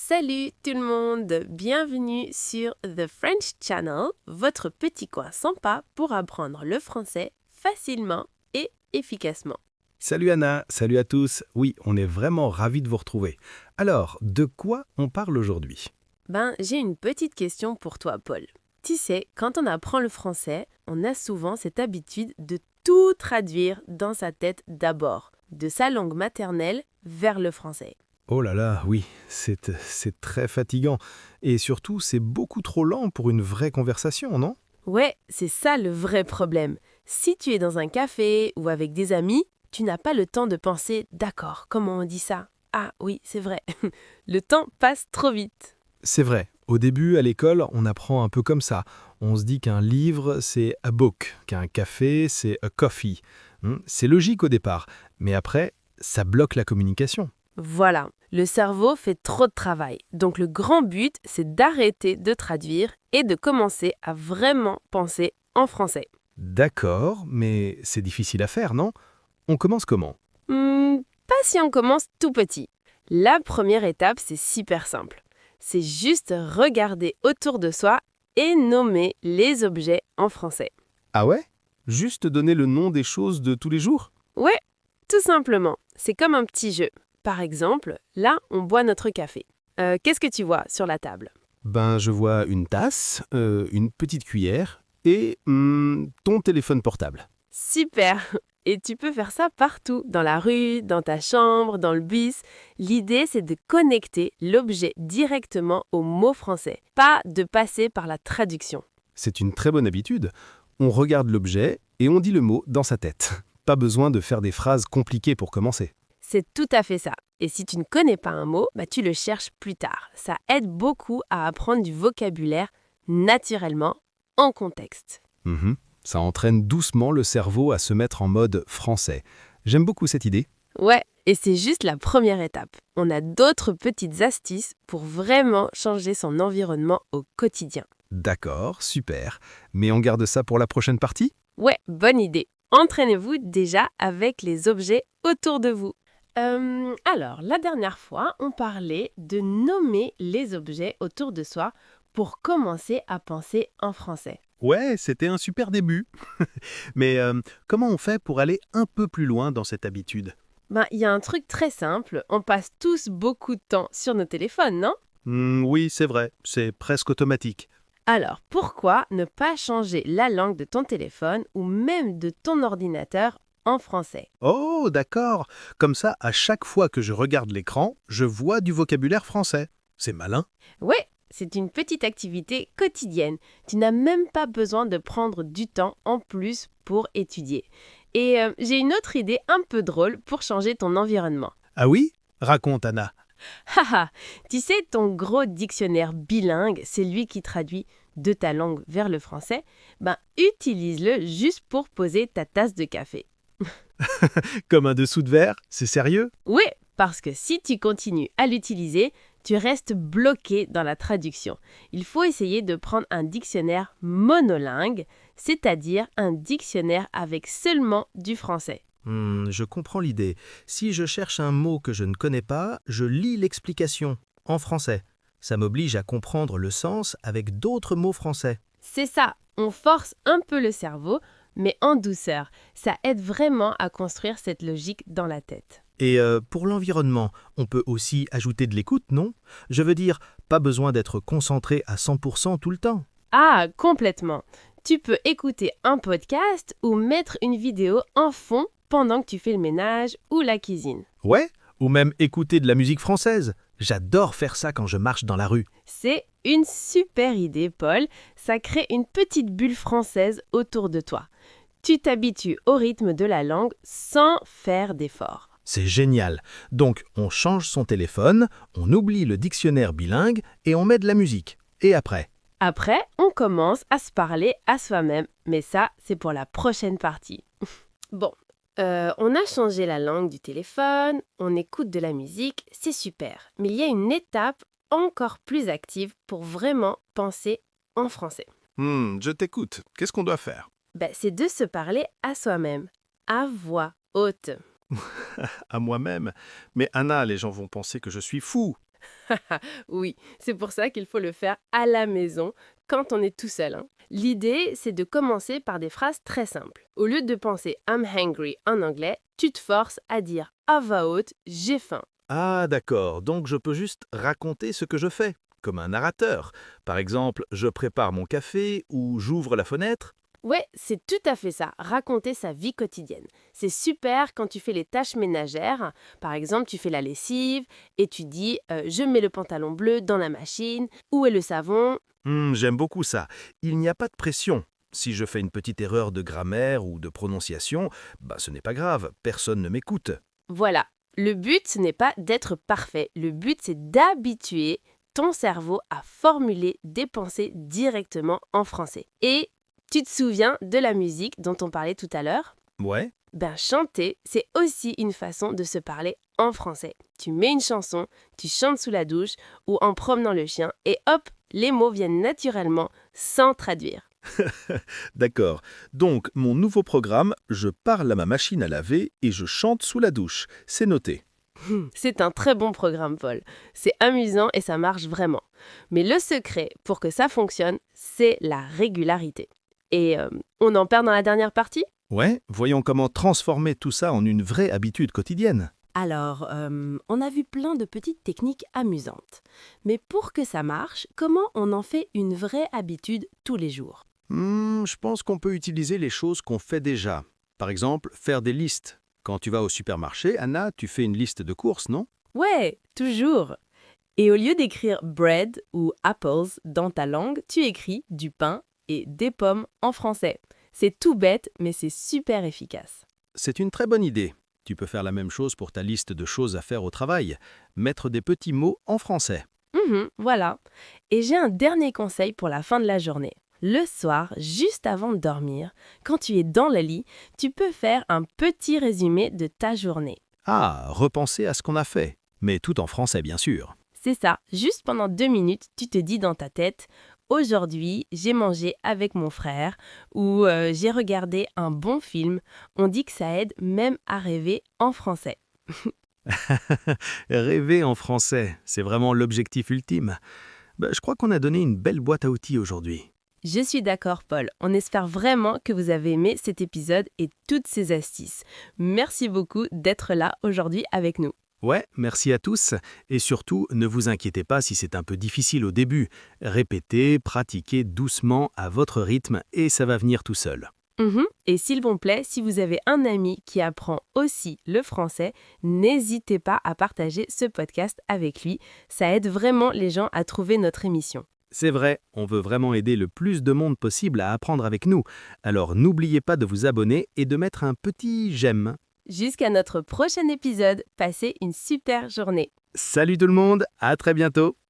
Salut tout le monde, bienvenue sur The French Channel, votre petit coin sympa pour apprendre le français facilement et efficacement. Salut Anna, salut à tous. Oui, on est vraiment ravis de vous retrouver. Alors, de quoi on parle aujourd'hui? J'ai une petite question pour toi, Paul. Tu sais, quand on apprend le français, on a souvent cette habitude de tout traduire dans sa tête d'abord, de sa langue maternelle vers le français. Oh là là, oui, c'est très fatigant. Et surtout, c'est beaucoup trop lent pour une vraie conversation, non? Ouais, c'est ça le vrai problème. Si tu es dans un café ou avec des amis, tu n'as pas le temps de penser « D'accord, comment on dit ça? Ah oui, c'est vrai. » Le temps passe trop vite. C'est vrai. Au début, à l'école, on apprend un peu comme ça. On se dit qu'un livre, c'est a book, qu'un café, c'est a coffee. C'est logique au départ, mais après, ça bloque la communication. Voilà, le cerveau fait trop de travail. Donc le grand but, c'est d'arrêter de traduire et de commencer à vraiment penser en français. D'accord, mais c'est difficile à faire, non? On commence comment? Pas si on commence tout petit. La première étape, c'est super simple. C'est juste regarder autour de soi et nommer les objets en français. Ah ouais? Juste donner le nom des choses de tous les jours? Ouais, tout simplement. C'est comme un petit jeu. Par exemple, là, on boit notre café. Qu'est-ce que tu vois sur la table? Je vois une tasse, une petite cuillère et ton téléphone portable. Super! Et tu peux faire ça partout, dans la rue, dans ta chambre, dans le bus. L'idée, c'est de connecter l'objet directement au mot français, pas de passer par la traduction. C'est une très bonne habitude. On regarde l'objet et on dit le mot dans sa tête. Pas besoin de faire des phrases compliquées pour commencer. C'est tout à fait ça. Et si tu ne connais pas un mot, tu le cherches plus tard. Ça aide beaucoup à apprendre du vocabulaire naturellement, en contexte. Mhm. Ça entraîne doucement le cerveau à se mettre en mode français. J'aime beaucoup cette idée. Ouais, et c'est juste la première étape. On a d'autres petites astuces pour vraiment changer son environnement au quotidien. D'accord, super. Mais on garde ça pour la prochaine partie? Ouais, bonne idée. Entraînez-vous déjà avec les objets autour de vous. Alors, la dernière fois, on parlait de nommer les objets autour de soi pour commencer à penser en français. Ouais, c'était un super début. Mais comment on fait pour aller un peu plus loin dans cette habitude? Il y a un truc très simple, on passe tous beaucoup de temps sur nos téléphones, non? Oui, c'est vrai, c'est presque automatique. Alors, pourquoi ne pas changer la langue de ton téléphone ou même de ton ordinateur en français? Oh, d'accord. Comme ça, à chaque fois que je regarde l'écran, je vois du vocabulaire français. C'est malin. Ouais, c'est une petite activité quotidienne. Tu n'as même pas besoin de prendre du temps en plus pour étudier. Et j'ai une autre idée un peu drôle pour changer ton environnement. Ah oui? Raconte, Anna. Haha, tu sais, ton gros dictionnaire bilingue, c'est lui qui traduit de ta langue vers le français, utilise-le juste pour poser ta tasse de café. Comme un dessous de verre? C'est sérieux? Oui, parce que si tu continues à l'utiliser, tu restes bloqué dans la traduction. Il faut essayer de prendre un dictionnaire monolingue, c'est-à-dire un dictionnaire avec seulement du français. Je comprends l'idée. Si je cherche un mot que je ne connais pas, je lis l'explication en français. Ça m'oblige à comprendre le sens avec d'autres mots français. C'est ça, on force un peu le cerveau, mais en douceur. Ça aide vraiment à construire cette logique dans la tête. Et pour l'environnement, on peut aussi ajouter de l'écoute, non? Je veux dire, pas besoin d'être concentré à 100% tout le temps. Ah, complètement. Tu peux écouter un podcast ou mettre une vidéo en fond pendant que tu fais le ménage ou la cuisine. Ouais, ou même écouter de la musique française. J'adore faire ça quand je marche dans la rue. C'est une super idée, Paul. Ça crée une petite bulle française autour de toi. Tu t'habitues au rythme de la langue sans faire d'effort. C'est génial. Donc, on change son téléphone, on oublie le dictionnaire bilingue et on met de la musique. Et après? Après, on commence à se parler à soi-même, mais ça, c'est pour la prochaine partie. Bon, on a changé la langue du téléphone, on écoute de la musique, c'est super. Mais il y a une étape encore plus active pour vraiment penser en français. Je t'écoute. Qu'est-ce qu'on doit faire? C'est de se parler à soi-même, à voix haute. À moi-même. Mais Anna, les gens vont penser que je suis fou. Oui, c'est pour ça qu'il faut le faire à la maison, quand on est tout seul, hein. L'idée, c'est de commencer par des phrases très simples. Au lieu de penser I'm hungry en anglais, tu te forces à dire à voix haute j'ai faim. Ah, d'accord, donc je peux juste raconter ce que je fais, comme un narrateur. Par exemple, je prépare mon café ou j'ouvre la fenêtre. Ouais, c'est tout à fait ça, raconter sa vie quotidienne. C'est super quand tu fais les tâches ménagères. Par exemple, tu fais la lessive et tu dis je mets le pantalon bleu dans la machine, où est le savon? J'aime beaucoup ça. Il n'y a pas de pression. Si je fais une petite erreur de grammaire ou de prononciation, ce n'est pas grave, personne ne m'écoute. Voilà. Le but, ce n'est pas d'être parfait. Le but, c'est d'habituer ton cerveau à formuler des pensées directement en français. Et tu te souviens de la musique dont on parlait tout à l'heure? Ouais. Ben, chanter, c'est aussi une façon de se parler en français. Tu mets une chanson, tu chantes sous la douche ou en promenant le chien et hop, les mots viennent naturellement sans traduire. D'accord. Donc, mon nouveau programme, je parle à ma machine à laver et je chante sous la douche. C'est noté. C'est un très bon programme, Paul. C'est amusant et ça marche vraiment. Mais le secret pour que ça fonctionne, c'est la régularité. Et on en perd dans la dernière partie? Ouais, voyons comment transformer tout ça en une vraie habitude quotidienne. Alors, on a vu plein de petites techniques amusantes. Mais pour que ça marche, comment on en fait une vraie habitude tous les jours? Je pense qu'on peut utiliser les choses qu'on fait déjà. Par exemple, faire des listes. Quand tu vas au supermarché, Anna, tu fais une liste de courses, non? Ouais, toujours. Et au lieu d'écrire bread ou apples dans ta langue, tu écris du pain et des pommes en français. C'est tout bête, mais c'est super efficace. C'est une très bonne idée. Tu peux faire la même chose pour ta liste de choses à faire au travail. Mettre des petits mots en français. Voilà. Et j'ai un dernier conseil pour la fin de la journée. Le soir, juste avant de dormir, quand tu es dans le lit, tu peux faire un petit résumé de ta journée. Ah, repenser à ce qu'on a fait. Mais tout en français, bien sûr. C'est ça, juste pendant 2 minutes, tu te dis dans ta tête « Aujourd'hui, j'ai mangé avec mon frère » ou J'ai regardé un bon film ». On dit que ça aide même à rêver en français. Rêver en français, c'est vraiment l'objectif ultime. Je crois qu'on a donné une belle boîte à outils aujourd'hui. Je suis d'accord, Paul. On espère vraiment que vous avez aimé cet épisode et toutes ces astuces. Merci beaucoup d'être là aujourd'hui avec nous. Ouais, merci à tous. Et surtout, ne vous inquiétez pas si c'est un peu difficile au début. Répétez, pratiquez doucement à votre rythme et ça va venir tout seul. Et s'il vous plaît, si vous avez un ami qui apprend aussi le français, n'hésitez pas à partager ce podcast avec lui. Ça aide vraiment les gens à trouver notre émission. C'est vrai, on veut vraiment aider le plus de monde possible à apprendre avec nous. Alors n'oubliez pas de vous abonner et de mettre un petit j'aime. Jusqu'à notre prochain épisode, passez une super journée. Salut tout le monde, à très bientôt.